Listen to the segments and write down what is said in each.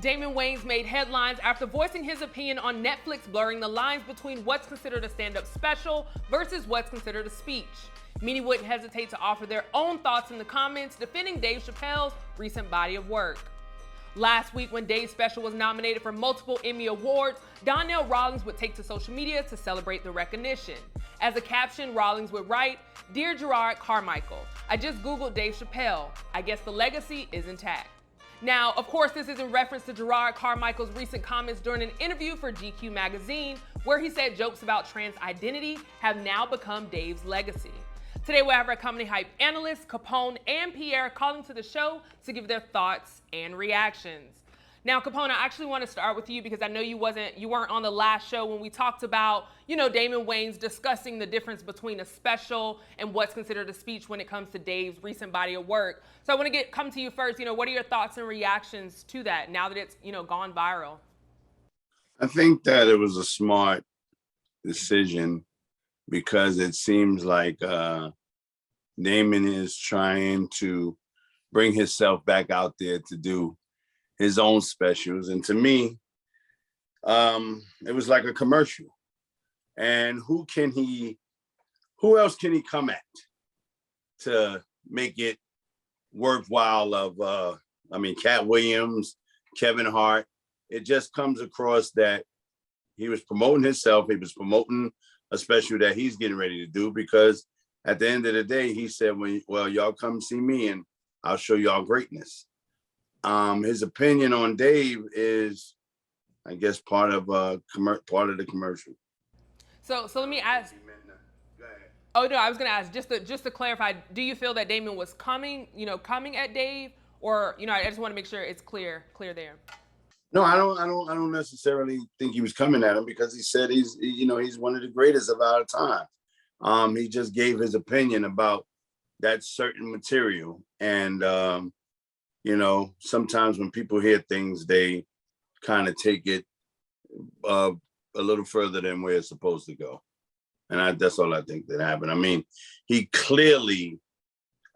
Damon Wayans made headlines after voicing his opinion on Netflix blurring the lines between what's considered a stand-up special versus what's considered a speech. Many wouldn't hesitate to offer their own thoughts in the comments, defending Dave Chappelle's recent body of work. Last week, when Dave's special was nominated for multiple Emmy Awards, Donnell Rawlings would take to social media to celebrate the recognition. As a caption, Rawlings would write, "Dear Jerrod Carmichael, I just Googled Dave Chappelle. I guess the legacy is intact." Now, of course, this is in reference to Jerrod Carmichael's recent comments during an interview for GQ magazine, where he said jokes about trans identity have now become Dave's legacy. Today, we'll have our Comedy Hype analysts, Capone and Pierre, calling to the show to give their thoughts and reactions. Now, Capone, I actually want to start with you because I know you weren't on the last show when we talked about, Damon Wayans discussing the difference between a special and what's considered a speech when it comes to Dave's recent body of work. So I want to come to you first. What are your thoughts and reactions to that now that it's, gone viral? I think that it was a smart decision because it seems like Damon is trying to bring himself back out there to do his own specials. And to me, it was like a commercial. And who else can he come at to make it worthwhile of, Cat Williams, Kevin Hart. It just comes across that he was promoting himself. He was promoting a special that he's getting ready to do, because at the end of the day, he said, well, y'all come see me and I'll show y'all greatness. His opinion on Dave is, I guess, part of the commercial. So let me ask. Oh no, I was gonna ask just to clarify. Do you feel that Damon was coming at Dave, or I just want to make sure it's clear there. No, I don't necessarily think he was coming at him, because he said he's one of the greatest of our time. He just gave his opinion about that certain material, and sometimes when people hear things, they kind of take it a little further than where it's supposed to go, and that's all I think that happened. He clearly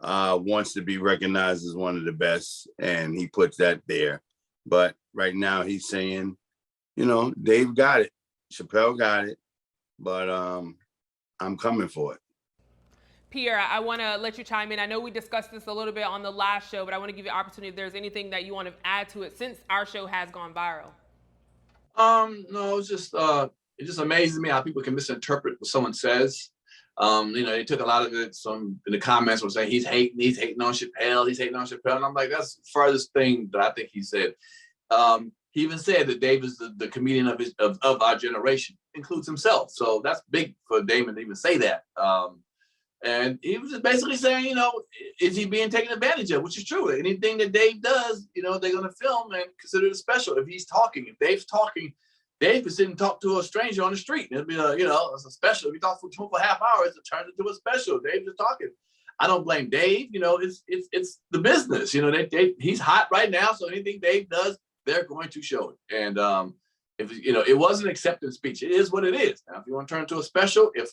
wants to be recognized as one of the best, and he puts that there. But right now he's saying, Dave got it, Chappelle got it, but I'm coming for it. Pierre, I want to let you chime in. I know we discussed this a little bit on the last show, but I want to give you an opportunity if there's anything that you want to add to it since our show has gone viral. No, it just amazes me how people can misinterpret what someone says. They took a lot of it. Some in the comments were saying he's hating on Chappelle, and I'm like, that's the farthest thing that I think he said. He even said that Dave is the comedian of our generation, includes himself. So that's big for Damon to even say that. And he was just basically saying, is he being taken advantage of? Which is true. Anything that Dave does, they're going to film and consider it a special. If Dave's talking, Dave could sit and talk to a stranger on the street. It'll be it's a special. If you talk for half hours, it turns into a special. Dave's just talking. I don't blame Dave. It's the business. He's hot right now, so anything Dave does, they're going to show it. And if it was an acceptance speech, it is what it is. Now, if you want to turn it into a special, if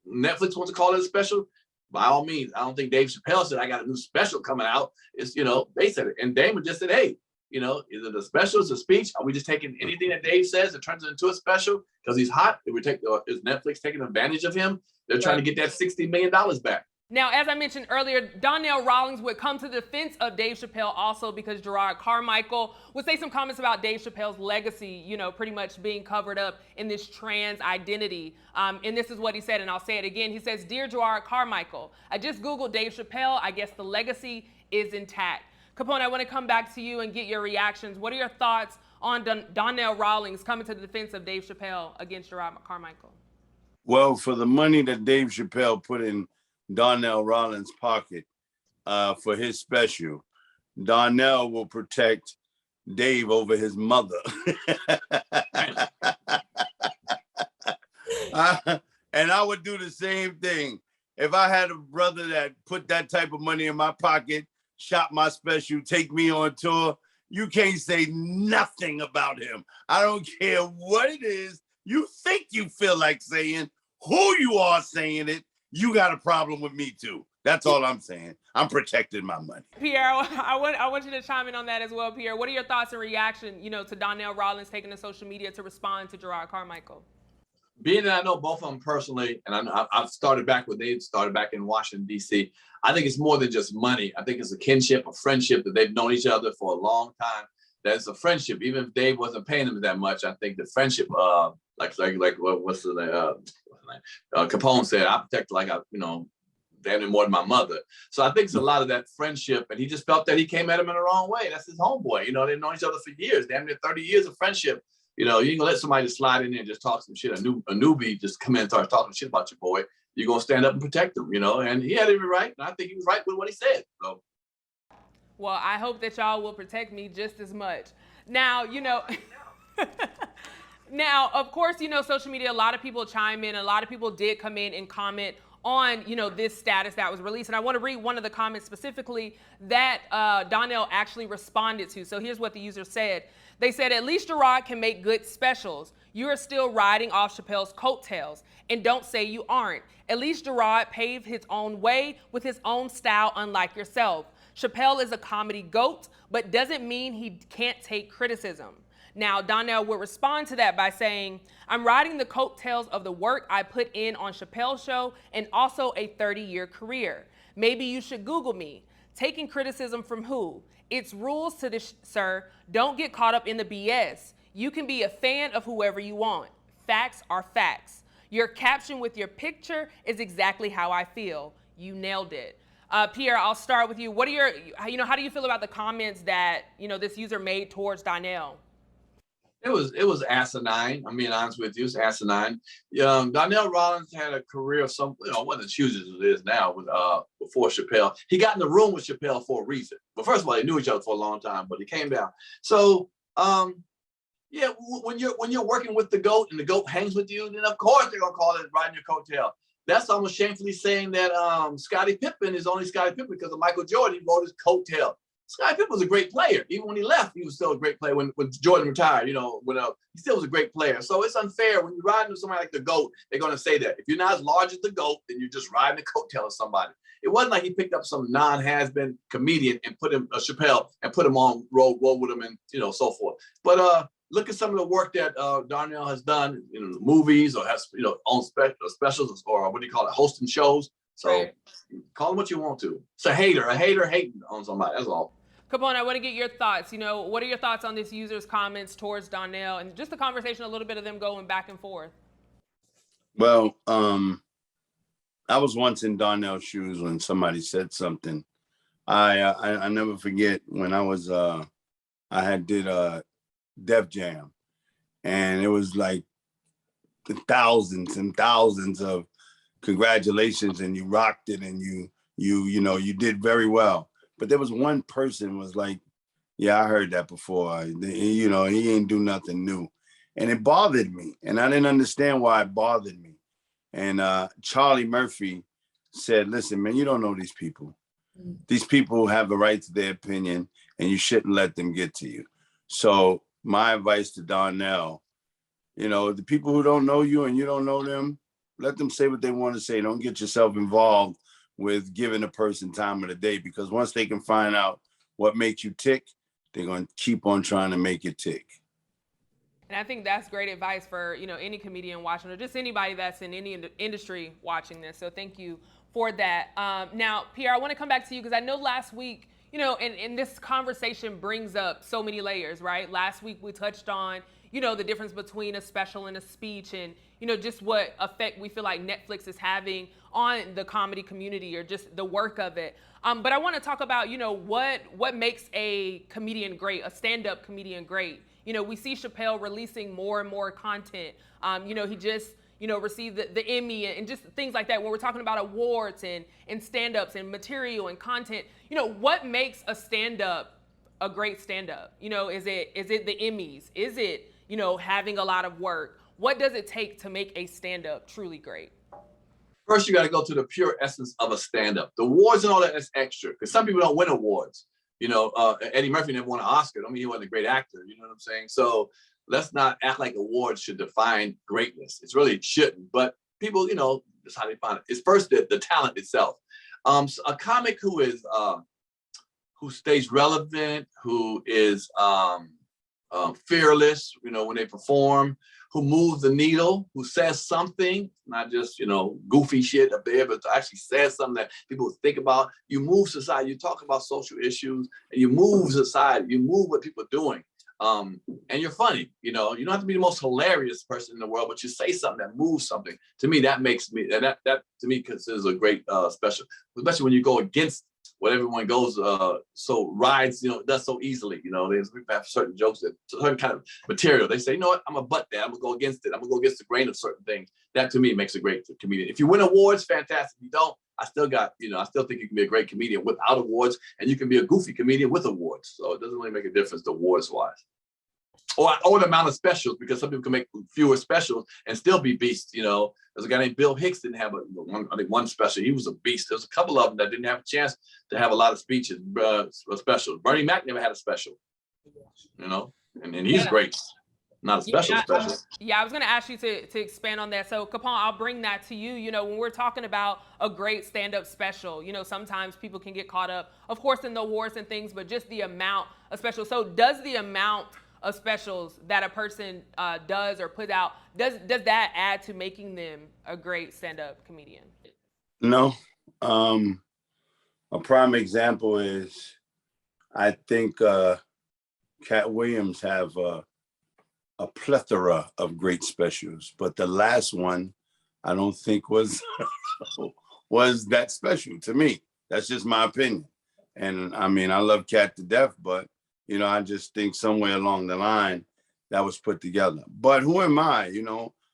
Netflix wants to call it a special, by all means. I don't think Dave Chappelle said I got a new special coming out. It's they said it, and Damon just said, hey, is it a special? Is it a speech? Are we just taking anything that Dave says and turns it into a special because he's hot? Is Netflix taking advantage of him? They're trying to get that $60 million back. Now, as I mentioned earlier, Donnell Rawlings would come to the defense of Dave Chappelle also because Jerrod Carmichael would say some comments about Dave Chappelle's legacy, pretty much being covered up in this trans identity. And this is what he said, and I'll say it again. He says, "Dear Jerrod Carmichael, I just Googled Dave Chappelle. I guess the legacy is intact." Capone, I want to come back to you and get your reactions. What are your thoughts on Donnell Rawlings coming to the defense of Dave Chappelle against Jerrod Carmichael? Well, for the money that Dave Chappelle put in Donnell Rawlings' pocket for his special, Donnell will protect Dave over his mother. And I would do the same thing. If I had a brother that put that type of money in my pocket, shot my special, take me on tour, you can't say nothing about him. I don't care what it is you think you feel like saying, who you are saying it, you got a problem with me too. That's all I'm saying. I'm protecting my money. Pierre, I want you to chime in on that as well, Pierre. What are your thoughts and reaction, to Donnell Rawlings taking to social media to respond to Jerrod Carmichael? Being that I know both of them personally, and I've started back when they started back in Washington, D.C., I think it's more than just money. I think it's a kinship, a friendship that they've known each other for a long time. That's a friendship. Even if Dave wasn't paying them that much, I think the friendship, what's the name? Capone said, I protect damn near more than my mother. So I think it's a lot of that friendship, and he just felt that he came at him in the wrong way. That's his homeboy. They've known each other for years, damn near 30 years of friendship. You ain't gonna let somebody just slide in there and just talk some shit. A newbie just come in and start talking shit about your boy. You're gonna stand up and protect him, and he had every right, and I think he was right with what he said. So, well, I hope that y'all will protect me just as much. Now, now, of course, social media, a lot of people chime in, a lot of people did come in and comment on, this status that was released. And I want to read one of the comments specifically that Donnell actually responded to. So here's what the user said. They said, at least Jerrod can make good specials. You are still riding off Chappelle's coattails. And don't say you aren't. At least Jerrod paved his own way with his own style, unlike yourself. Chappelle is a comedy goat, but doesn't mean he can't take criticism. Now, Donnell would respond to that by saying, I'm riding the coattails of the work I put in on Chappelle's show and also a 30-year career. Maybe you should Google me. Taking criticism from who? It's rules to this, sir. Don't get caught up in the BS. You can be a fan of whoever you want. Facts are facts. Your caption with your picture is exactly how I feel. You nailed it. Pierre, I'll start with you. What are how do you feel about the comments that, this user made towards Donnell? It was asinine. I'm being honest with you. It's asinine. Donnell Rawlings had a career of some, wasn't as huge as it is now before Chappelle. He got in the room with Chappelle for a reason. But first of all, they knew each other for a long time, but he came down. So, when you're working with the GOAT and the GOAT hangs with you, then of course they're gonna call it riding your coattail. That's almost shamefully saying that Scottie Pippen is only Scottie Pippen because of Michael Jordan. He rode his coattail. Scottie Pippen was a great player. Even when he left, he was still a great player. When Jordan retired, he still was a great player. So it's unfair when you're riding with somebody like the GOAT, they're going to say that. If you're not as large as the GOAT, then you're just riding the coattail of somebody. It wasn't like he picked up some non-has-been comedian and put him, Chappelle, and put him on roll with him and, so forth. But look at some of the work that Donnell has done, movies or has, on specials or what do you call it, hosting shows. So right. Call him what you want to. It's a hater hating on somebody. That's all. Capone, I want to get your thoughts. What are your thoughts on this user's comments towards Donnell and just the conversation, a little bit of them going back and forth? Well, I was once in Donnell's shoes when somebody said something. I never forget when I did Def Jam, and it was like thousands and thousands of congratulations, and you rocked it, and you did very well. But there was one person was like, yeah, I heard that before. He ain't do nothing new. And it bothered me. And I didn't understand why it bothered me. And Charlie Murphy said, listen, man, you don't know these people. These people have a right to their opinion, and you shouldn't let them get to you. So my advice to Donnell, the people who don't know you and you don't know them, let them say what they want to say. Don't get yourself involved with giving a person time of the day, because once they can find out what makes you tick, they're going to keep on trying to make it tick. And I think that's great advice for, any comedian watching or just anybody that's in any industry watching this. So thank you for that. Now, Pierre, I want to come back to you because I know last week, and this conversation brings up so many layers, right? Last week we touched on, the difference between a special and a speech and, just what effect we feel like Netflix is having on the comedy community or just the work of it. But I want to talk about, what makes a comedian great, a stand-up comedian great. We see Chappelle releasing more and more content. He just, received the Emmy and just things like that. When we're talking about awards and stand-ups and material and content, what makes a stand-up a great stand-up? Is it the Emmys? Is it, having a lot of work? What does it take to make a stand-up truly great? First, you got to go to the pure essence of a stand-up. The awards and all that is extra because some people don't win awards. Eddie Murphy never won an Oscar. He wasn't a great actor. You know what I'm saying? So let's not act like awards should define greatness. It really shouldn't. But people, that's how they find it. It's first the talent itself. A comic who stays relevant, who is fearless, when they perform, who moves the needle, who says something, not just, goofy shit up there, but actually says something that people think about. You move society, you talk about social issues, and you move society, you move what people are doing. And you're funny, you don't have to be the most hilarious person in the world, but you say something that moves something. To me, that makes me, that to me considers a great special, especially when you go against what everyone goes rides, does so easily. There's we have certain jokes, that certain kind of material. They say, you know what, I'm a butt that. I'm gonna go against it. I'm gonna go against the grain of certain things. That to me makes a great comedian. If you win awards, fantastic. If you don't, I still think you can be a great comedian without awards, and you can be a goofy comedian with awards. So it doesn't really make a difference awards wise. Or the amount of specials, because some people can make fewer specials and still be beasts. There's a guy named Bill Hicks didn't have one special. He was a beast. There's a couple of them that didn't have a chance to have a lot of speeches, specials. Bernie Mac never had a special, and he's great. Not a special. Yeah, I was going to ask you to expand on that. So, Capone, I'll bring that to you. When we're talking about a great stand-up special, sometimes people can get caught up, of course, in the awards and things, but just the amount of specials. So, does the amount of specials that a person does or puts out, does that add to making them a great stand-up comedian? No. A prime example is, I think Cat Williams have a plethora of great specials, but the last one I don't think was that special to me. That's just my opinion. And I mean, I love Cat to death, but I just think somewhere along the line that was put together. But who am I?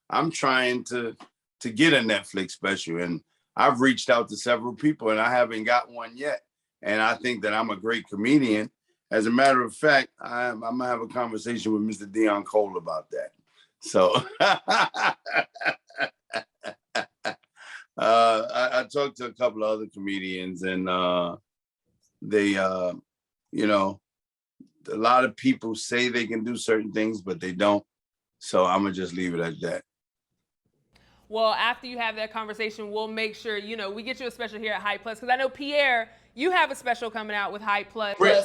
I'm trying to get a Netflix special, and I've reached out to several people and I haven't got one yet. And I think that I'm a great comedian. As a matter of fact, I'm gonna have a conversation with Mr. Dion Cole about that. So I talked to a couple of other comedians, and they, a lot of people say they can do certain things, but they don't. So I'm gonna just leave it at that. Well, after you have that conversation, we'll make sure, we get you a special here at Hype Plus, because I know, Pierre, you have a special coming out with Hype Plus. Great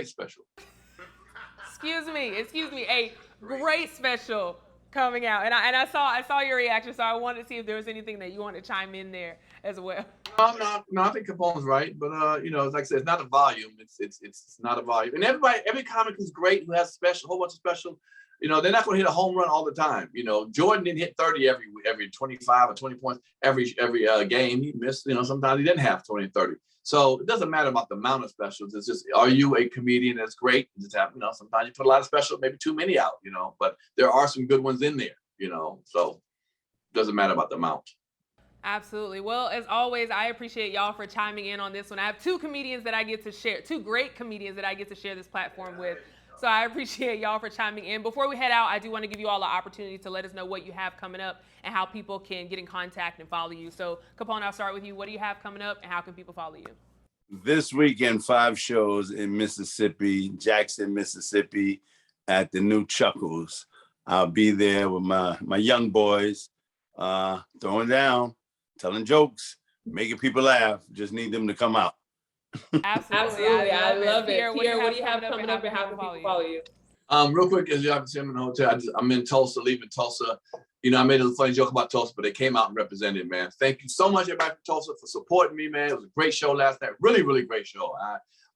special. Excuse me, a great special coming out. And I saw your reaction, so I wanted to see if there was anything that you want to chime in there as well. No, I think Capone's right, but like I said, it's not a volume. It's not a volume. And every comic is great who has a whole bunch of special. They're not going to hit a home run all the time. Jordan didn't hit 30 every 25 or 20 points every game. He missed. Sometimes he didn't have 20 and 30. So it doesn't matter about the amount of specials. It's just, are you a comedian that's great? You just have, sometimes you put a lot of specials, maybe too many out. But there are some good ones in there. So it doesn't matter about the amount. Absolutely. Well, as always, I appreciate y'all for chiming in on this one. I have two great comedians that I get to share this platform with. So I appreciate y'all for chiming in. Before we head out, I do want to give you all the opportunity to let us know what you have coming up and how people can get in contact and follow you. So, Capone, I'll start with you. What do you have coming up, and how can people follow you? This weekend, 5 shows in Mississippi, Jackson, Mississippi, at the new Chuckles. I'll be there with my young boys, throwing down, telling jokes, making people laugh. Just need them to come out. Absolutely. I love it. Pierre, what do you have coming up, and how can people follow you? Real quick, as you haven't seen me in the hotel, I'm in Tulsa, leaving Tulsa. I made a funny joke about Tulsa, but they came out and represented, man. Thank you so much, everybody from Tulsa, for supporting me, man. It was a great show last night. Really, really great show.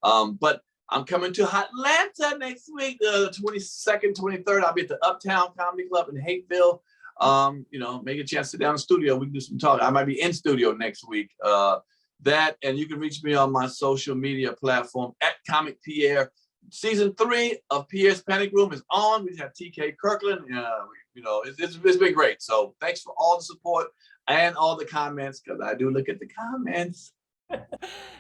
But I'm coming to Atlanta next week, the 22nd, 23rd. I'll be at the Uptown Comedy Club in Hapeville. Make a chance to sit down in the studio. We can do some talk. I might be in studio next week. And you can reach me on my social media platform at Comic Pierre. Season 3 of Pierre's Panic Room is on. We have TK Kirkland. It's been great. So thanks for all the support and all the comments, because I do look at the comments.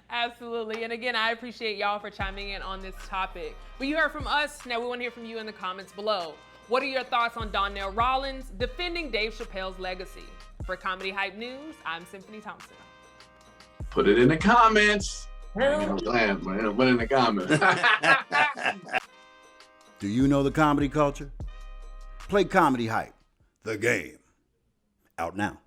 Absolutely. And again, I appreciate y'all for chiming in on this topic. But you heard from us. Now we want to hear from you in the comments below. What are your thoughts on Donnell Rawlings defending Dave Chappelle's legacy? For Comedy Hype News, I'm Symphony Thompson. Put it in the comments. Put it in the comments. Do you know the comedy culture? Play Comedy Hype, the game. Out now.